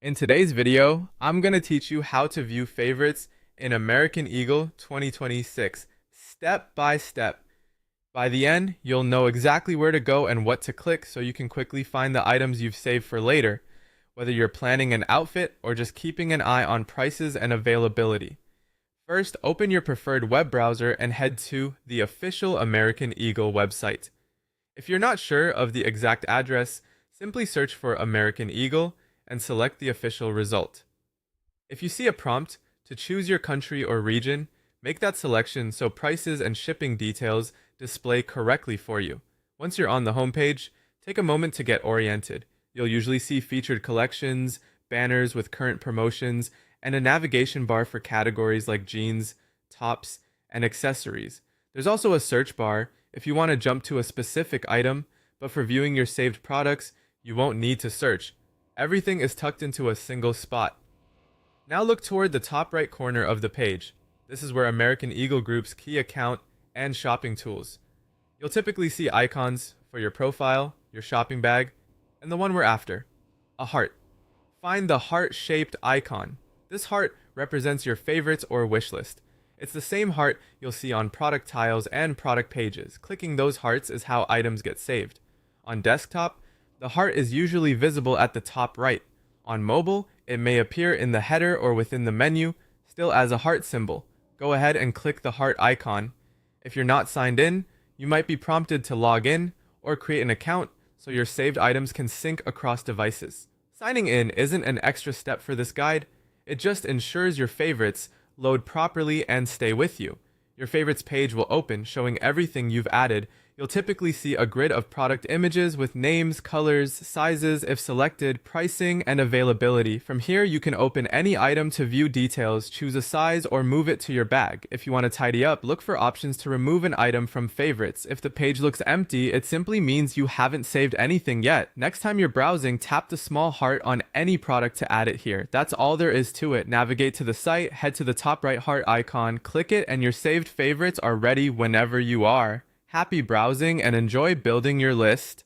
In today's video, I'm going to teach you how to view favorites in American Eagle 2026, step by step. By the end, you'll know exactly where to go and what to click so you can quickly find the items you've saved for later, whether you're planning an outfit or just keeping an eye on prices and availability. First, open your preferred web browser and head to the official American Eagle website. If you're not sure of the exact address, simply search for American Eagle and select the official result. If you see a prompt to choose your country or region, make that selection so prices and shipping details display correctly for you. Once you're on the homepage, take a moment to get oriented. You'll usually see featured collections, banners with current promotions, and a navigation bar for categories like jeans, tops, and accessories. There's also a search bar if you want to jump to a specific item, but for viewing your saved products, you won't need to search. Everything is tucked into a single spot. Now look toward the top right corner of the page. This is where American Eagle Group's key account and shopping tools. You'll typically see icons for your profile, your shopping bag, and the one we're after, a heart. Find the heart-shaped icon. This heart represents your favorites or wish list. It's the same heart you'll see on product tiles and product pages. Clicking those hearts is how items get saved. On desktop, the heart is usually visible at the top right. On mobile, it may appear in the header or within the menu, still as a heart symbol. Go ahead and click the heart icon. If you're not signed in, you might be prompted to log in or create an account so your saved items can sync across devices. Signing in isn't an extra step for this guide, it just ensures your favorites load properly and stay with you. Your favorites page will open, showing everything you've added. You'll typically see a grid of product images with names, colors, sizes if selected, pricing, and availability. From here, you can open any item to view details, choose a size, or move it to your bag. If you want to tidy up, look for options to remove an item from favorites. If the page looks empty, it simply means you haven't saved anything yet. Next time you're browsing, tap the small heart on any product to add it here. That's all there is to it. Navigate to the site, head to the top right heart icon, click it, and your saved favorites are ready whenever you are. Happy browsing and enjoy building your list.